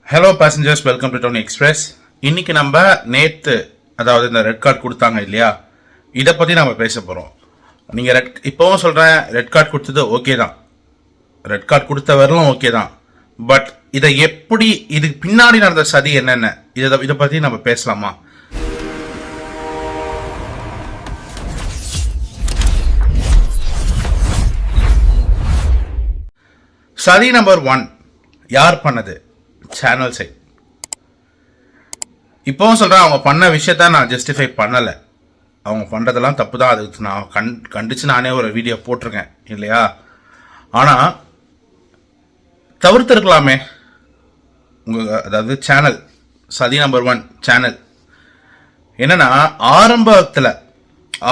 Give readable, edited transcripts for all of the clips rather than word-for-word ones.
Hello passengers, welcome to town express. இன்னைக்கு நம்ம நேற்று அதாவது இந்த ரெட் கார்டு கொடுத்தாங்க இல்லையா, இதை பற்றி நம்ம பேச போகிறோம். நீங்கள் இப்போவும் சொல்கிறேன், ரெட் கார்டு கொடுத்தது ஓகே தான், ரெட் கார்டு கொடுத்த வரலும் ஓகே தான். பட் இதை எப்படி, இதுக்கு பின்னாடி நடந்த சதி என்னென்ன, இதை பற்றி நம்ம பேசலாமா? சதி நம்பர் 1 யார் பண்ணது? Channel side. இப்போவும் சொல்கிறேன், அவங்க பண்ண விஷயத்த நான் ஜஸ்டிஃபை பண்ணலை, அவங்க பண்ணுறதெல்லாம் தப்பு தான். அதுக்கு நான் கண்டிச்சு நானே ஒரு வீடியோ போட்டிருக்கேன் இல்லையா. ஆனால் தவிர்த்திருக்கலாமே. அதாவது சேனல் சதி நம்பர் 1 சேனல் என்னன்னா,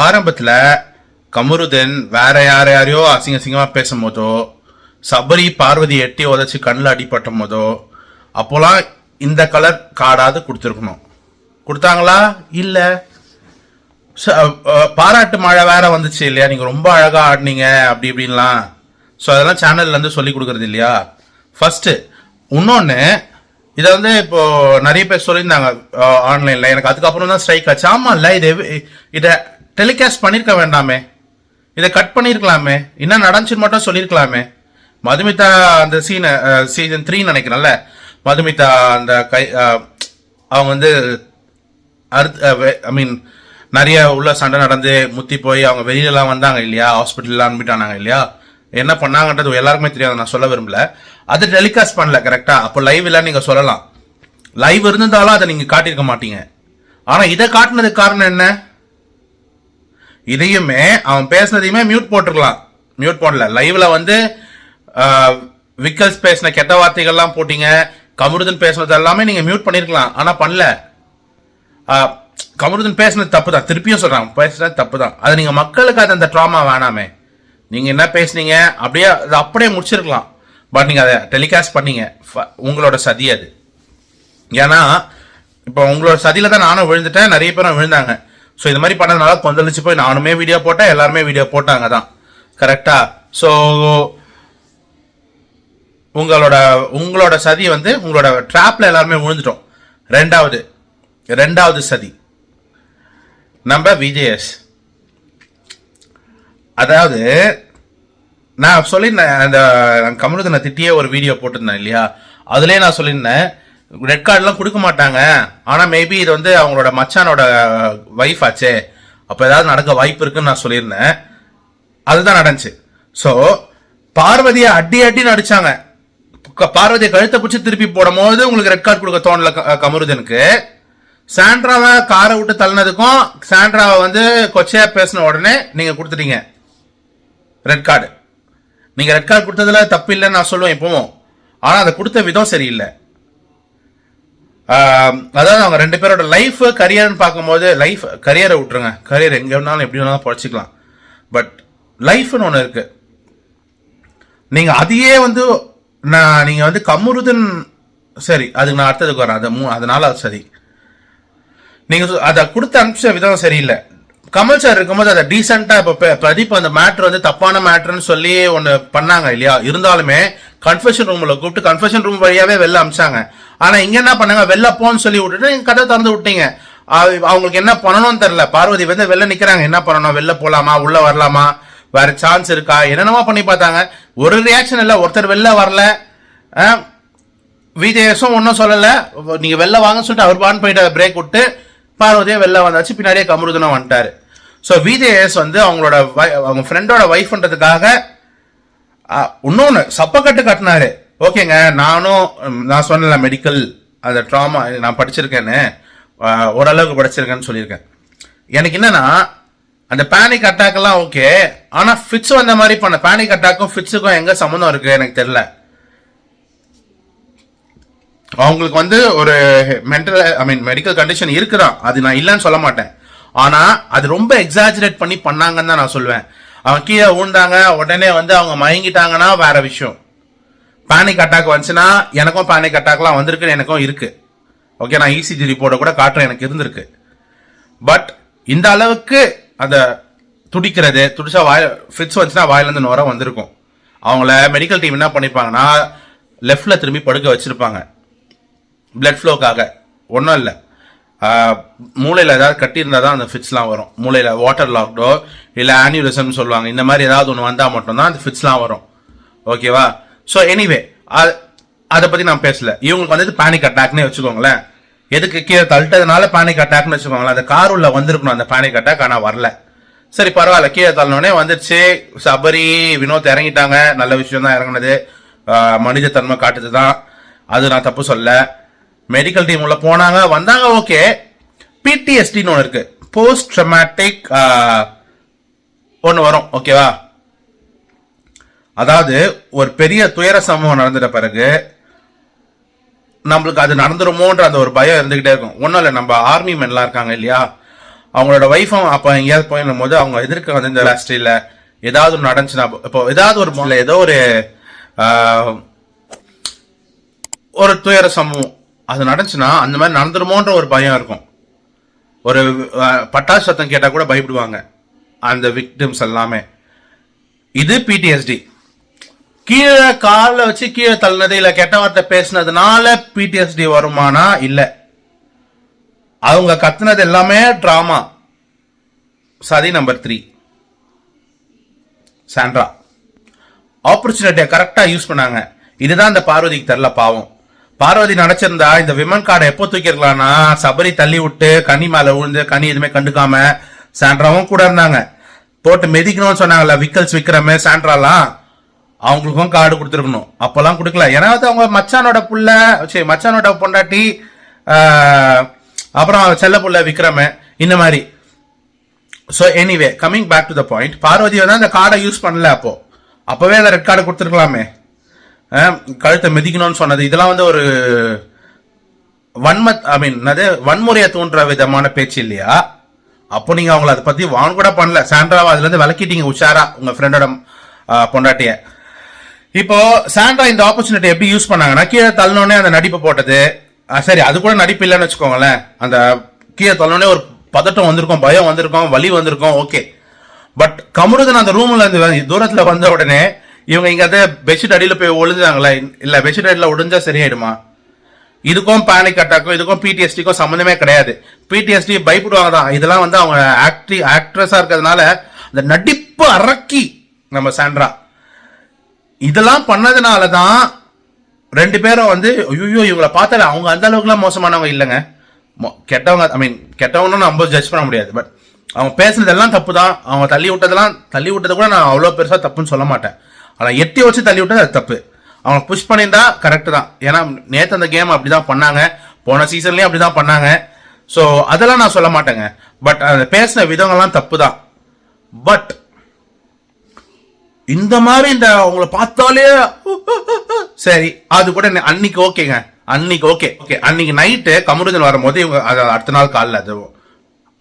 ஆரம்பத்தில் கமருதன் வேற யாரையோ அசிங்கமாக பேசும்போதோ, சபரி பார்வதி எட்டி உதச்சி கண்ணில் அடிப்பட்டும் போதோ, அப்போலாம் இந்த கலர் கார்டாவது கொடுத்துருக்கணும். கொடுத்தாங்களா? இல்லை. பாராட்டு மழை வேற வந்துச்சு இல்லையா, நீங்கள் ரொம்ப அழகாக ஆடினீங்க அப்படி இப்படின்லாம். ஸோ அதெல்லாம் சேனல்லேருந்து சொல்லி கொடுக்குறது இல்லையா ஃபஸ்ட்டு. இன்னொன்று, இதை வந்து இப்போது நிறைய பேர் சொல்லியிருந்தாங்க ஆன்லைனில், எனக்கு அதுக்கப்புறம் தான் ஸ்ட்ரைக் ஆச்சு. ஆமாம் இல்லை, இதை டெலிகாஸ்ட் பண்ணியிருக்க வேண்டாமே, இதை கட் பண்ணியிருக்கலாமே, என்ன நடந்துச்சுன்னு மட்டும் சொல்லியிருக்கலாமே. மதுமிதா அந்த சீசன் 3 நினைக்கிறேன்ல, மதுமிதா அந்த அவங்க வந்து நிறைய உள்ள சண்டை நடந்து முத்தி போய் அவங்க வெளியிலலாம் வந்தாங்க இல்லையா, ஹாஸ்பிட்டல்லாம் அனுப்பிட்டானாங்க இல்லையா. என்ன பண்ணாங்கன்றது எல்லாருக்குமே தெரியாது, நான் சொல்ல விரும்பல. அது டெலிகாஸ்ட் பண்ணல கரெக்டா. அப்போ லைவ் இல்லைன்னு நீங்கள் சொல்லலாம், லைவ் இருந்தாலும் அதை நீங்கள் காட்டியிருக்க மாட்டீங்க. ஆனால் இதை காட்டினதுக்கு காரணம் என்ன? இதையுமே அவன் பேசினதையுமே மியூட் போட்டிருக்கலாம். மியூட் போடல, லைவ்ல வந்து விக்கல்ஸ் பேசின கெட்ட வார்த்தைகள்லாம் போட்டீங்க, கமருதன் பேசினது எல்லாமே நீங்க மியூட் பண்ணிருக்கலாம். ஆனா பண்ணல. கமருதன் பேசினது தப்பு தான், திருப்பியும் சொல்றாங்க, பேசினது தப்பு தான். அது நீங்க மக்களுக்கு அது அந்த ட்ராமா வேணாமே. நீங்க என்ன பேசுனீங்க அப்படியே முடிச்சிருக்கலாம். பட் நீங்க அதை டெலிகாஸ்ட் பண்ணீங்க, உங்களோட சதி அது. ஏன்னா இப்போ உங்களோட சதியில தான் நானும் விழுந்துட்டேன், நிறைய பேரும் விழுந்தாங்க. ஸோ இது மாதிரி பண்ணதுனால கொந்தளிச்சு போய் நானுமே வீடியோ போட்டேன், எல்லாருமே வீடியோ போட்டாங்க தான் கரெக்டா. ஸோ உங்களோட சதி வந்து உங்களோட ட்ராப்ல எல்லாருமே விழுந்துட்டோம். ரெண்டாவது சதி நம்ம விஜேஎஸ். அதாவது நான் சொல்லியிருந்தேன், அந்த கமருதனை திட்டியே ஒரு வீடியோ போட்டிருந்தேன் இல்லையா, அதுலேயே நான் சொல்லியிருந்தேன் ரெட் கார்டுலாம் கொடுக்க மாட்டாங்க, ஆனால் மேபி இது வந்து அவங்களோட மச்சானோட வைஃப் ஆச்சே, அப்போ ஏதாவது நடக்க வாய்ப்பு இருக்குன்னு நான் சொல்லியிருந்தேன். அதுதான் நடந்துச்சு. ஸோ பார்வதியை அடி நடிச்சாங்க. பார்வதியை கழுத்தை பிடிச்சி திருப்பி போடும் போது உங்களுக்கு ரெட் கார்டு கொடுக்க தோணல கமருதனுக்கு. சாண்ட்ராவை காரை விட்டு தள்ளினதுக்கும் சாண்ட்ராவை வந்து கொச்சையா பேசின உடனே நீங்க கொடுத்துட்டீங்க ரெட் கார்டு. நீங்க ரெட் கார்டு கொடுத்ததுல தப்பு இல்லைன்னு நான் சொல்லுவேன் இப்பவும். ஆனா அதை கொடுத்த விதம் சரியில்லை. அதாவது அவங்க 2 பேரோட லைஃப் கரியர்னு பார்க்கும்போது, கரியரை விட்டுருங்க, கரியர் எங்க வேணாலும் எப்படி வேணாலும் பழச்சிக்கலாம். பட் லைஃப்னு ஒன்று இருக்கு. நீங்க அதையே வந்து நீங்க வந்து கமருதன் சரி, அதுக்கு நான் அடுத்ததுக்கு வரேன், அதனால அது சரி. நீங்க அதை கொடுத்து அனுப்பிச்ச விதம் சரியில்லை. கமல் சார் இருக்கும்போது அதை டீசெண்டா, இப்போ பிரதீப் அந்த மேட்ரு வந்து தப்பான மேட்ருன்னு சொல்லி ஒன்று பண்ணாங்க இல்லையா, இருந்தாலுமே கன்ஃபெஷன் ரூம்ல கூப்பிட்டு கன்ஃபெஷன் ரூம் வழியாவே வெளில அமிச்சாங்க. ஆனா இங்க என்ன பண்ணாங்க, வெளில போன்னு சொல்லி விட்டுட்டு நீங்க கதை திறந்து விட்டீங்க. அவங்களுக்கு என்ன பண்ணணும்னு தெரியல. பார்வதி வந்து வெளில நிக்கிறாங்க, என்ன பண்ணணும், வெளில போலாமா, உள்ள வரலாமா, வேற சான்ஸ் இருக்கா, என்னென்னமா பண்ணி பார்த்தாங்க. ஒரு ரியாக்ஷன் இல்லை, ஒருத்தர் வெளில வரல. விஜேஎஸும் ஒன்றும் சொல்லல, நீங்க வெளில வாங்க சொல்லிட்டு அவர் பான் போயிட்டு பிரேக் விட்டு பார்வதியே வெளில வந்தாச்சு, பின்னாடியே கமருதனும் வந்துட்டாரு. ஸோ விஜேஎஸ் வந்து அவங்க ஃப்ரெண்டோட ஒய்ஃப்ன்றதுக்காக இன்னொன்று சப்பக்கட்டு கட்டினாரு. ஓகேங்க, நான் சொன்னல மெடிக்கல் அந்த ட்ராமா நான் படிச்சிருக்கேன்னு, ஓரளவுக்கு படிச்சிருக்கேன்னு சொல்லியிருக்கேன். எனக்கு என்னன்னா, அந்த பேனிக் அட்டாக் எல்லாம் ஓகே, ஆனா ஃபிட்ஸ் வந்த மாதிரி பண்ண பேனிக் அட்டாக்கும் ஃபிட்ஸுக்கும் எங்க சம்மந்தம் இருக்கு எனக்கு தெரியல. அவங்களுக்கு வந்து ஒரு மெடிக்கல் கண்டிஷன் இருக்குதான், அது நான் இல்லைன்னு சொல்ல மாட்டேன். ஆனா அது ரொம்ப எக்ஸாஜரேட் பண்ணி பண்ணாங்கன்னு தான் நான் சொல்லுவேன். அவங்க கீழே ஊண்டாங்க, உடனே வந்து அவங்க மயங்கிட்டாங்கன்னா வேற விஷயம். பேனிக் அட்டாக் வந்துச்சுன்னா, எனக்கும் பேனிக் அட்டாக்லாம் வந்திருக்குன்னு எனக்கும் இருக்கு. ஓகே, நான் இசிஜி ரிப்போர்ட்டை கூட காட்டுறேன், எனக்கு இருந்திருக்கு. பட் இந்த அளவுக்கு அந்த துடிச்சா ஃபிட்ஸ் வந்துச்சுன்னா வாயிலேருந்து நுர வந்திருக்கும். அவங்கள மெடிக்கல் டீம் என்ன பண்ணிருப்பாங்கன்னா, லெஃப்ட்ல திரும்பி படுக்க வச்சிருப்பாங்க. பிளட் ஃப்ளோக்காக, ஒன்றும் இல்லை. மூளையில் ஏதாவது கட்டியிருந்தால் தான் அந்த ஃபிட்ஸ்லாம் வரும். மூளையில் வாட்டர் லாக்டோ இல்லை ஆனியூரிசம்னு சொல்லுவாங்க, இந்த மாதிரி ஏதாவது ஒன்று வந்தால் மட்டும்தான் அந்த ஃபிட்ஸ்லாம் வரும். ஓகேவா? ஸோ எனிவே அதை பற்றி நான் பேசல. இவங்களுக்கு வந்து பேனிக் அட்டாக்னே வச்சுக்கோங்களேன். எதுக்கு கீழே தள்ளிட்டதுனால பேனிக் அட்டாக்னு வச்சுக்கோங்களேன். அந்த கார் உள்ள வந்திருக்கணும் அந்த பேனிக் அட்டாக், ஆனால் வரல. சரி பரவாயில்ல, கீழே தள்ளனோடனே வந்துருச்சு. சபரி வினோத் இறங்கிட்டாங்க, நல்ல விஷயம் தான் இறங்கினது, மனித தன்மை காட்டுது தான், அது நான் தப்பு சொல்ல. மெடிக்கல் டீம் உள்ள போனாங்க வந்தாங்க, ஓகே. பிடிஎஸ்டின்னு ஒன்று இருக்கு, போஸ்ட் ட்ரமாட்டிக் ஒன்று வரும். ஓகேவா? அதாவது ஒரு பெரிய துயர சம்பவம் நடந்துட்ட பிறகு நம்மளுக்கு அது நடந்துருமோன்ற அந்த ஒரு பயம் இருந்துகிட்டே இருக்கும். ஒன்றும் இல்லை, நம்ம ஆர்மி மென்லாம் இருக்காங்க இல்லையா, அவங்களோட ஒய்ஃபும் அப்போ எங்கேயாவது போயிடும் போது அவங்க எதிர்க்க வந்து இந்த லாஸ்ட்ரியில் ஏதாவது ஒன்று நடந்துச்சுன்னா, இப்போ ஏதாவது ஒரு ஏதோ ஒரு துயர சம்பவம் அது நடந்துச்சுன்னா அந்த மாதிரி நடந்துருமோன்ற ஒரு பயம் இருக்கும். ஒரு பட்டாசு சத்தம் கேட்டால் கூட பயப்படுவாங்க அந்த விக்டிம்ஸ் எல்லாமே. இது பிடிஎஸ்டி. கீழே காலில் வச்சு கீழே தள்ளினது இல்லை கெட்ட வார்த்தை பேசினதுனால பிடிஎஸ்டி வருமானா? இல்லை. அவங்க கத்துனது எல்லாமே டிராமா. சதி நம்பர் 3 சாண்ட்ரா ஆப்பர்ச்சுனிட்டியை கரெக்டா யூஸ் பண்ணாங்க. இதுதான் இந்த பார்வதிக்கு தெரியல, பாவம். பார்வதி நினைச்சிருந்தா இந்த விமன் கார்டை எப்போ தூக்கிருக்கலாம்னா, சபரி தள்ளி விட்டு கனி மேல விழுந்து கனி எதுவுமே கண்டுக்காம சாண்ட்ராவும் கூட இருந்தாங்க. போட்டு மெதிக்கணும்னு சொன்னாங்கல்ல விக்கல்ஸ் விக்ரமே சாண்ட்ராலாம், அவங்களுக்கும் கார்டு கொடுத்துருக்கணும். அப்பெல்லாம் கொடுக்கல. ஏன்னா அவங்க மச்சானோட புள்ள, சரி மச்சானோட பொண்டாட்டி, அப்புறம் செல்ல புள்ள விக்ரம, இந்த மாதிரி. So anyway coming back to the point, Parvati வந்து அந்த கார்டை யூஸ் பண்ணல. அப்பவே அந்த ரெட் கார்டை கொடுத்துருக்கலாமே. கழுத்தை மிதிக்கணும்னு சொன்னது இதெல்லாம் வந்து ஒரு வன்முறையை தூண்டுற விதமான பேச்சு இல்லையா? அப்போ நீங்க அவங்கள அதை பத்தி வாங்க கூட பண்ணல. சாண்ட்ராவை அதுல இருந்து விளக்கிட்டீங்க உஷாரா, உங்க ஃப்ரெண்டோட பொண்டாட்டிய. இப்போ சாண்ட்ரா இந்த ஆப்பர்ச்சுனிட்டி எப்படி யூஸ் பண்ணாங்கன்னா, கீழே தள்ளனோடனே அந்த நடிப்பு போட்டது. சரி அது கூட நடிப்பு இல்லைன்னு வச்சுக்கோங்களேன். அந்த கீழே தள்ளனோடனே ஒரு பதட்டம் வந்திருக்கும், பயம் வந்திருக்கும், வலி வந்திருக்கும், ஓகே. பட் கமருதன் அந்த ரூம்ல இருந்து தூரத்துல வந்த உடனே இவங்க இங்க பெட்ஷீட் அடியில போய் ஒளிஞ்சாங்களா? இல்ல, பெட்ஷீட் அடியில ஒளிஞ்சா சரியாயிடுமா? இதுக்கும் பேனிக் அட்டாக்கும் இதுக்கும் பிடிஎஸ்டிக்கும் சம்மந்தமே கிடையாது. பிடிஎஸ்டி பயப்படுவாங்க தான். இதெல்லாம் வந்து அவங்க ஆக்ட்ரஸா இருக்கிறதுனால அந்த நடிப்பு அரக்கி நம்ம சாண்ட்ரா இதெல்லாம் பண்ணதுனாலதான் 2 பேரும் வந்து ஐயோ இவங்களை பார்த்தால அவங்க அந்த அளவுக்குலாம் மோசமானவங்க இல்லைங்க, கெட்டவங்க. கெட்டவங்கன்னு நம்ம ஜட்ஜ் பண்ண முடியாது. பட் அவங்க பேசுனதெல்லாம் தப்பு தான். அவங்க தள்ளி விட்டது கூட நான் அவ்வளோ பெருசா தப்புன்னு சொல்ல மாட்டேன். ஆனா எட்டி வச்சு தள்ளி விட்டது அது தப்பு. அவங்க புஷ் பண்ணியிருந்தா கரெக்ட் தான். ஏன்னா நேற்று அந்த கேம் அப்படிதான் பண்ணாங்க, போன சீசன்லயும் அப்படிதான் பண்ணாங்க. ஸோ அதெல்லாம் நான் சொல்ல மாட்டேங்க. பட் அந்த பேசின விதங்கள்லாம் தப்பு தான். பட் இந்த மாதிரி இந்த அவங்கள பார்த்தாலே சரி அது கூட அன்னைக்கு ஓகேங்க, அன்னைக்கு ஓகே. அன்னைக்கு நைட்டு கமருதன் வரும்போது இவங்க அடுத்த நாள் காலில்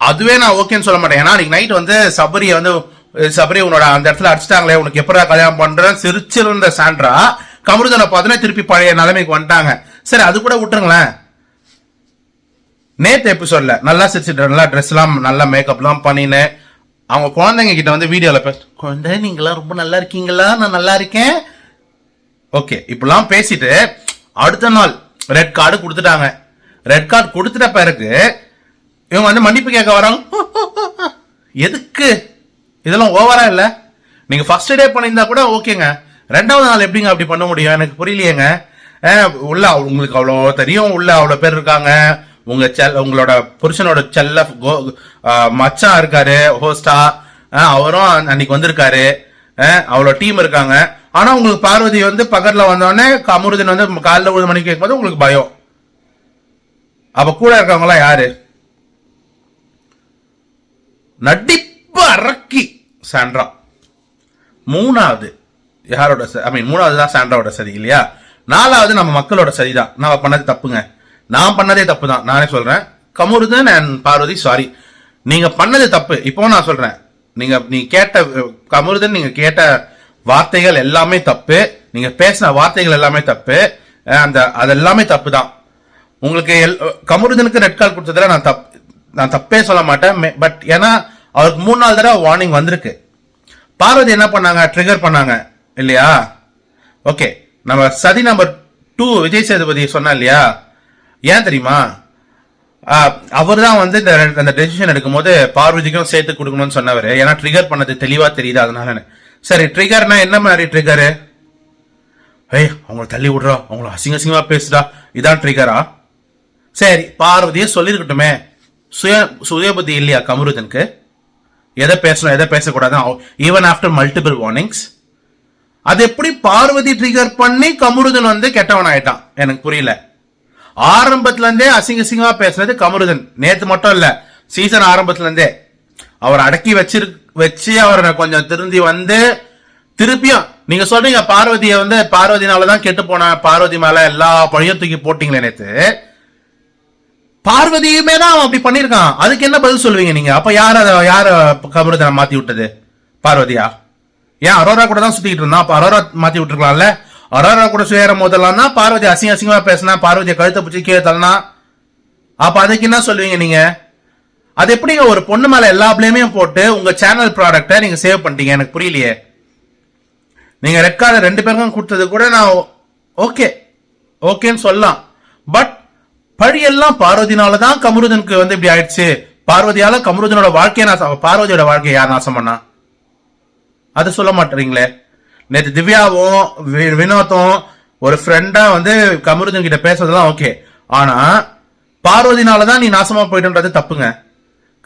அதுவே நான் ஓகேன்னு சொல்ல மாட்டேன். ஏன்னா அன்னைக்கு நைட் வந்து சபரி உன்னோட அந்த இடத்துல அடிச்சிட்டாங்களே, உனக்கு எப்படா கல்யாணம் பண்றேன் சிரிச்சிருந்த சாண்ட்ரா கமருதனை பார்த்தோன்னே திருப்பி பழைய நிலைமைக்கு வந்துட்டாங்க. சரி அது கூட விட்டுருங்களேன். நேத்து எபிசோட்ல நல்லா சிரிச்சுட்டு, நல்லா ட்ரெஸ் எல்லாம் நல்லா மேக்கப் எல்லாம் பண்ணின்னு அவங்க குழந்தைங்க கிட்ட வந்து வீடியோல குழந்தை நீங்களாம் ரொம்ப நல்லா இருக்கீங்களா, நான் நல்லா இருக்கேன், ஓகே இப்பெல்லாம் பேசிட்டு அடுத்த நாள் ரெட் கார்டு கொடுத்துட்டாங்க. ரெட் கார்டு கொடுத்துட்ட பிறகு இவங்க வந்து மன்னிப்பு கேட்க வராங்க. எதுக்கு? இதெல்லாம் ஓவரா இல்ல? நீங்க ஃபர்ஸ்ட் டே பண்ணியிருந்தா கூட ஓகேங்க, 2வது நாள் எப்படிங்க அப்படி பண்ண முடியும்? எனக்கு புரியலையேங்க. உள்ள உங்களுக்கு அவ்வளோ தெரியும், உள்ள அவ்வளோ பேர் இருக்காங்க. உங்களோட புருஷனோட செல்ல மச்சான் இருக்காரு ஹோஸ்டா, அவரும் அன்னைக்கு வந்திருக்காரு, அவ்வளோ டீம் இருக்காங்க. ஆனா உங்களுக்கு பார்வதி வந்து பக்கத்துல வந்தோடனே அமுருதன் வந்து காலைல 1 மணிக்கு கேட்கும்போது உங்களுக்கு பயம். அப்ப கூட இருக்கவங்களா யாரு? நடிப்பு அரக்கி சாண்ட்ரா. 3வது யாரோட? மூணாவது தான் சாண்ட்ராவோட சதி இல்லையா? 4வது நம்ம மக்களோட சரிதான். நம்ம பண்ணது தப்புங்க, நான் பண்ணதே தப்பு தான். நானே சொல்றேன், கமருதன் அண்ட் பார்வதி சாரி, நீங்க பண்ணது தப்பு. இப்போ நான் சொல்றேன், நீ கேட்ட கமருதன், நீங்க கேட்ட வார்த்தைகள் எல்லாமே தப்பு, நீங்க பேசின வார்த்தைகள் எல்லாமே தப்பு, அது எல்லாமே தப்பு தான். உங்களுக்கு கமருதனுக்கு ரெட் கார்டு கொடுத்ததுல நான் தப்பே சொல்ல மாட்டேன். பட் ஏன்னா அவருக்கு 3 தடவை வார்னிங் வந்திருக்கு. பார்வதி என்ன பண்ணாங்க? ட்ரிகர் பண்ணாங்க இல்லையா? ஓகே, நம்ம சதி நம்பர் 2 விஜய் சேதுபதி சொன்னா இல்லையா, ஏன் தெரியுமா? அவர் தான் வந்து அந்த டெசிஷன் எடுக்கும் போது பார்வதிக்கும் சேர்த்து கொடுக்கணும்னு சொன்னவர். ஏன்னா ட்ரிகர் பண்ணது தெளிவா தெரியுது, அதனால. சரி, ட்ரிகர்னா என்ன மாதிரி ட்ரிகரு? அவங்கள தள்ளி விடுறா, அவங்கள அசிங்கமா பேசுறா, இதான் ட்ரிகரா? சரி, பார்வதியே சொல்லிருக்கட்டுமே. சுய புத்தி இல்லையா கமருதனுக்கு? எதை பேசணும் எதை பேசக்கூடாது, ஈவன் ஆஃப்டர் மல்டிபிள் வார்னிங்ஸ். அது எப்படி பார்வதி ட்ரிகர் பண்ணி கமருதன் வந்து கெட்டவன் ஆயிட்டான்? எனக்கு புரியல. ஆரம்பத்துல இருந்தே அசிங்கமா பேசுறது கமருதன். நேத்து மட்டும் இல்ல, சீசன் ஆரம்பத்துல இருந்தே அவர் அடக்கி வச்சு அவரை கொஞ்சம் திருந்தி வந்து திருப்பியும் நீங்க சொல்றீங்க பார்வதியை வந்து பார்வதினாலதான் கெட்டு போன, பார்வதி மேல எல்லா பழியும் தூக்கி போட்டீங்களே நேத்து. பார்வதியுமே தான் அவன் அப்படி பண்ணிருக்கான். அதுக்கு என்ன பதில் சொல்லுவீங்க நீங்க? அப்ப யார கமருதனை மாத்தி விட்டது? பார்வதியா? ஏன் அரோரா கூட தான் சுத்திக்கிட்டு இருந்தான், அப்ப அரோரா மாத்தி விட்டுருக்கலாம்ல. அரோரா கூட சேரும் போதெல்லாம் தான் பார்வதி அசிங்கமா பேசினா, பார்வதியை கழுத்தை பிடிச்சி கீழே தள்ளனா. அப்ப அதுக்கு என்ன சொல்லுவீங்க நீங்க? அது எப்படிங்க ஒரு பொண்ணு மேல எல்லா பிளேமையும் போட்டு உங்க சேனல் ப்ராடக்ட நீங்க சேவ் பண்ணிட்டீங்க? எனக்கு புரியலையே. நீங்க ரெக்கார்டு 2 பேருக்கும் கொடுத்தது கூட நான் ஓகேன்னு சொல்லலாம். பட் பழியெல்லாம் பார்வதினாலதான் கமருதனுக்கு வந்து இப்படி ஆயிடுச்சு, பார்வதியால கமருதனோட வாழ்க்கையை பார்வதியோட வாழ்க்கையை யார் நாசம் பண்ணா? அது சொல்ல மாட்டீங்களே. நேற்று திவ்யாவும் வினோத்தும் ஒரு ஃப்ரெண்டா வந்து கமருதன் கிட்ட பேசுறதுலாம் ஓகே. ஆனா பார்வதினாலதான் நீ நாசமா போயிட்டுன்றது தப்புங்க.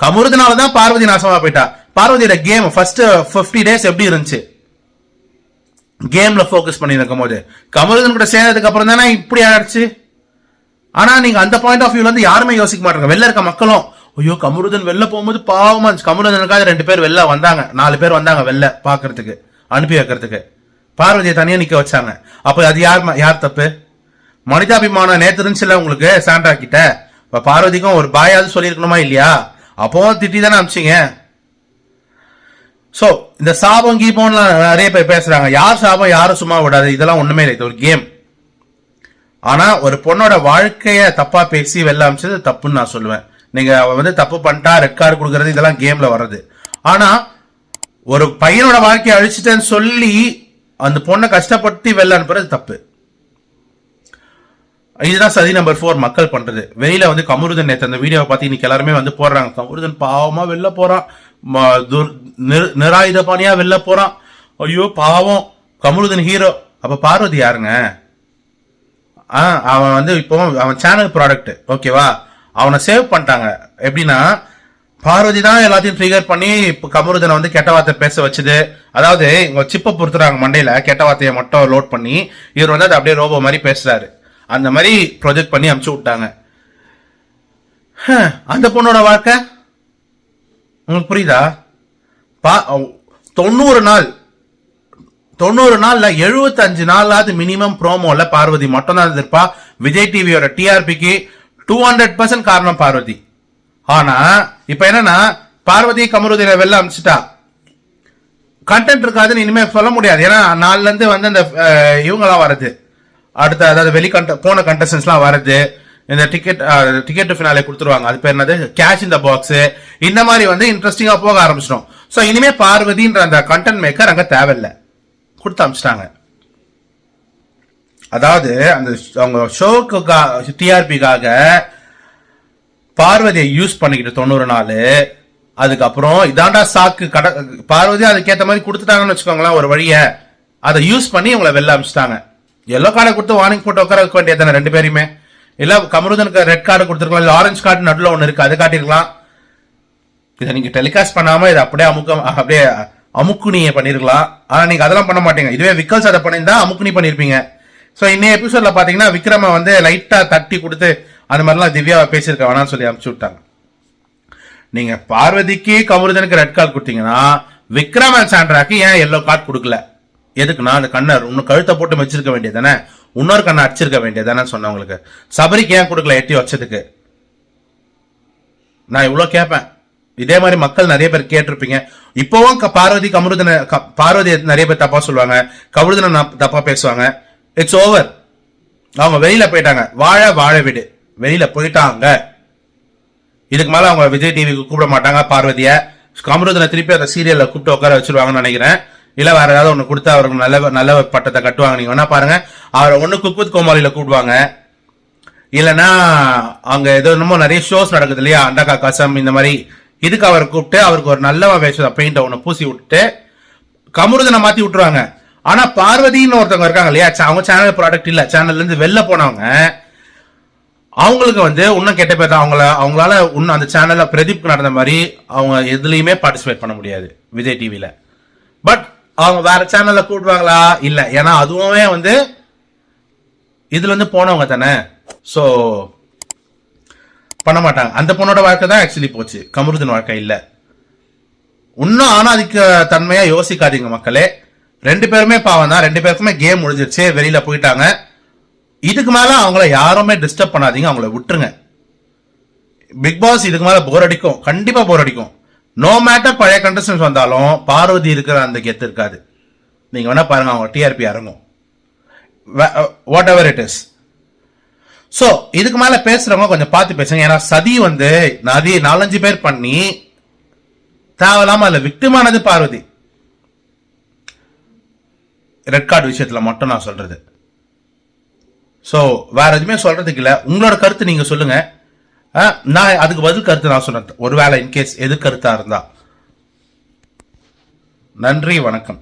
கமருதனாலதான் பார்வதி நாசமா போயிட்டா. பார்வதியோட கேம் ஃபர்ஸ்ட் 50 days எப்படி இருந்துச்சு? கேம்ல போக்கஸ் பண்ணி இருக்கும் போது கமருதன் கூட சேர்ந்ததுக்கு அப்புறம் தானே இப்படி ஆயிடுச்சு. ஆனா நீங்க அந்த பாயிண்ட் ஆஃப் வியூல இருந்து யாருமே யோசிக்க மாட்டாங்க. வெளில இருக்க மக்களும் ஐயோ கமருதன் வெளில போகும்போது பாவமா இருந்துச்சு. கமருதனுக்காக 2 பேர் வெளில வந்தாங்க, 4 பேர் வந்தாங்க வெளில பாக்குறதுக்கு, அனுப்பி வைக்கிறதுக்கு. பார்வதியை தனியா நிக்க வச்சாங்க. அப்ப அது யார் தப்பு? மனிதாபிமானம் நேத்து இருந்துச்சுல உங்களுக்கு சாண்டா கிட்ட. இப்ப பார்வதிக்கும் ஒரு பாயாவது சொல்லிருக்கணுமா இல்லையா? அப்போ திட்டி தானே அமிச்சிங்க. சோ இந்த சாபம் கீபம் நிறைய பேர் பேசுறாங்க. யார் சாபம் யாரும் சும்மா விடாது, இதெல்லாம் ஒண்ணுமே இல்லை, இது ஒரு கேம். ஆனா ஒரு பொண்ணோட வாழ்க்கைய தப்பா பேசி வெளில அமிச்சது தப்புன்னு நான் சொல்லுவேன். நீங்க வந்து தப்பு பண்ணிட்டா ரெட் கார்டு கொடுக்கறது இதெல்லாம் கேம்ல வர்றது. ஆனா ஒரு பையனோட வாழ்க்கையை அழிச்சிட்டேன்னு சொல்லி அந்த பொண்ணை கஷ்டப்பட்டு வெளில அனுப்புறது தப்பு. இதுதான் சதி நம்பர் 4 மக்கள் பண்றது. வெளியில வந்து கமருதன் நேற்று அந்த வீடியோவை பார்த்து இன்னைக்கு எல்லாருமே வந்து போடுறாங்க, கமருதன் பாவமா வெளில போறான், நிராயுத பாணியா வெளில போறான், ஐயோ பாவம் கமருதன் ஹீரோ. அப்ப பார்வதி யாருங்க? அவன் வந்து இப்போ அவன் சேனல் ப்ராடக்ட் ஓகேவா, அவனை சேவ் பண்ணிட்டாங்க. எப்படின்னா பார்வதி தான் எல்லாத்தையும் ட்ரிகர் பண்ணி இப்போ கமருதனை வந்து கெட்ட வார்த்தை பேச வச்சுது. அதாவது இவங்க சிப்பை பொறுத்துறாங்க மண்டையில, கெட்ட வார்த்தையை மட்டும் லோட் பண்ணி இவர் வந்து அதை அப்படியே ரோபோ மாதிரி பேசுறாரு, அந்த மாதிரி ப்ரொஜெக்ட் பண்ணி அமுச்சு விட்டாங்க. அந்த பொண்ணோட வாழ்க்கை உங்களுக்கு புரியுதா? 90 நாள்ல 75 நாளாவது மினிமம் ப்ரோமோல பார்வதி மட்டும் தான் இருப்பா. விஜய் டிவியோட டிஆர்பிக்கு 200% காரணம் பார்வதி. ஆனா இப்ப என்னன்னா பார்வதி கமருதியில வெளில அமிச்சுட்டா, கண்டென்ட் இருக்காதுன்னு இனிமே சொல்ல முடியாது. ஏன்னா நாலுல இருந்து வந்து அந்த இவங்கெல்லாம் வருது, அடுத்த அதாவது போன கண்டஸ்டன்ஸ் எல்லாம் வருது. இந்த டிக்கெட் டு ஃபினாலே கொடுத்துருவாங்க, அது பேர் என்னது, கேஷ் இன் த பாக்ஸ், இந்த மாதிரி வந்து இன்ட்ரெஸ்டிங்கா போக ஆரம்பிச்சிடும். சோ இனிமே பார்வதின்ற அந்த கண்டென்ட் மேக்கர் அங்க தேவையில்லை, கொடுத்து அமிச்சிட்டாங்க. அதாவது அந்த அவங்க ஷோக்கு டிஆர்பிக்காக பார்வதியை யூஸ் பண்ணிக்கிட்டு 90 நாள், அதுக்கப்புறம் இதாண்டா சாக்கு பார்வதி அதுக்கேற்ற மாதிரி கொடுத்துட்டாங்கன்னு வச்சுக்கோங்களேன் ஒரு வழிய, அதை யூஸ் பண்ணி உங்களை வெளில அமிச்சிட்டாங்க. எல்லோ கார்டை கொடுத்து வார்னிங் போட்டு உட்கார வைக்க வேண்டியதானே 2 பேருமே. இல்ல கமருதனுக்கு ரெட் கார்டு கொடுத்துருக்கலாம், இல்ல ஆரஞ்சு கார்டு நடுவில் ஒன்று இருக்கு, அது காட்டிருக்கலாம். இதை நீங்க டெலிகாஸ்ட் பண்ணாம இதை அப்படியே அமுக்குனியை பண்ணிருக்கலாம். ஆனா நீங்க அதெல்லாம் பண்ண மாட்டீங்க. இதுவே விக்கல்ஸ் அதை பண்ணியிருந்தா அமுக்குனி பண்ணிருப்பீங்க. சோ இன்னைய எபிசோட்ல பாத்தீங்கன்னா விக்ரம வந்து லைட்டா தட்டி கொடுத்து அந்த மாதிரிலாம் திவ்யாவை பேசியிருக்க வேணாம்னு சொல்லி அமுச்சு விட்டாங்க. நீங்க பார்வதிக்கு கமருதனுக்கு ரெட் கார்டு கொடுத்தீங்கன்னா விக்ரம் அண்ட் சாண்ட்ராக்கு ஏன் எல்லோ கார்டு கொடுக்கல? எதுக்குன்னா அந்த கண்ணர் இன்னும் கழுத்தை போட்டு வச்சிருக்க வேண்டியதானே, இன்னொரு கண்ணை அடிச்சிருக்க வேண்டியதானே சொன்னவங்களுக்கு. சபரிக்கு ஏன் கொடுக்கல எட்டி வச்சதுக்கு? நான் இவ்வளவு கேட்பேன். இதே மாதிரி மக்கள் நிறைய பேர் கேட்டிருப்பீங்க. இப்பவும் பார்வதி நிறைய பேர் தப்பா சொல்லுவாங்க, கமருதனை தப்பா பேசுவாங்க. It's over. அவங்க வெளியில போயிட்டாங்க, வாழ விடு, வெளியில போயிட்டாங்க. இதுக்கு மேல அவங்க விஜய் டிவிக்கு கூப்பிட மாட்டாங்க பார்வதிய. கமருதனை திருப்பி அந்த சீரியல்ல கூப்பிட்டு உட்கார வச்சிருவாங்கன்னு நினைக்கிறேன். இல்ல வேற ஏதாவது ஒண்ணு கொடுத்து அவருக்கு நல்ல பட்டத்தை கட்டுவாங்க. நீங்க வேணா பாருங்க, அவரை ஒண்ணு குக் வித் கோமாளியில கூப்பிடுவாங்க, இல்லைன்னா அங்க ஏதோ என்னமோ நிறைய ஷோஸ் நடக்குது இல்லையா, அண்டகா கசம் இந்த மாதிரி, இதுக்கு அவரை கூப்பிட்டு அவருக்கு ஒரு நல்ல வேஷம் பெயிண்ட் ஒன்று பூசி விட்டுட்டு கமருதனை மாத்தி விட்டுருவாங்க. ஆனா பார்வதின்னு ஒருத்தவங்க இருக்காங்க இல்லையா, அவங்க சேனல் ப்ராடக்ட் இல்ல, சேனல்ல இருந்து வெளில போனவங்க, அவங்களுக்கு வந்து இன்னும் கெட்ட பேர் தான். அவங்களால இன்னும் அந்த சேனல்ல பிரதீப் நடந்த மாதிரி அவங்க எதுலையுமே பார்ட்டிசிபேட் பண்ண முடியாது விஜய் டிவில. பட் அவங்க வேற சேனல்ல கூப்பிடுவாங்களா? இல்ல, ஏன்னா அதுவுமே வந்து இதுல இருந்து போனவங்க தானே, சோ பண்ண மாட்டாங்க. அந்த பொண்ணோட வாழ்க்கை தான் ஆக்சுவலி போச்சு, கமருதன் வாழ்க்கை இல்ல. இன்னும் ஆணாதிக்க தன்மையா யோசிக்காதீங்க மக்களே. 2 பேருமே பாவம் தான், 2 பேருக்குமே கேம் முடிஞ்சிருச்சு, வெளியில போயிட்டாங்க. இதுக்கு மேல அவங்கள யாருமே டிஸ்டர்ப் பண்ணாதீங்க, அவங்கள விட்டுருங்க. பிக் பாஸ் இதுக்கு மேல போர் அடிக்கும், கண்டிப்பா போர் அடிக்கும். நோ மேட்டர் பழைய கண்டஸ்டன்ஸ் வந்தாலும் பார்வதி இருக்கிற அந்த கெத்து இருக்காது. நீங்க வேணா பாருங்க, அவங்க டிஆர்பி இறங்கும், what ever it is. So இதுக்கு மேல பேசுறவங்க கொஞ்சம் பார்த்து பேசுங்க. ஏன்னா சதி வந்து 4-5 பேர் பண்ணி தேவையில்லாம அதுல விக்டிமானது பார்வதி. ரெட் கார்டு விஷயத்துல மட்டும் நான் சொல்றது. சோ வேற எதுவுமே சொல்றதுக்கு இல்ல. உங்களோட கருத்து நீங்க சொல்லுங்க, நான் அதுக்கு பதில் கருத்து நான் சொன்னேன், ஒருவேளை இன்கேஸ் எது கருத்தா இருந்தா. நன்றி, வணக்கம்.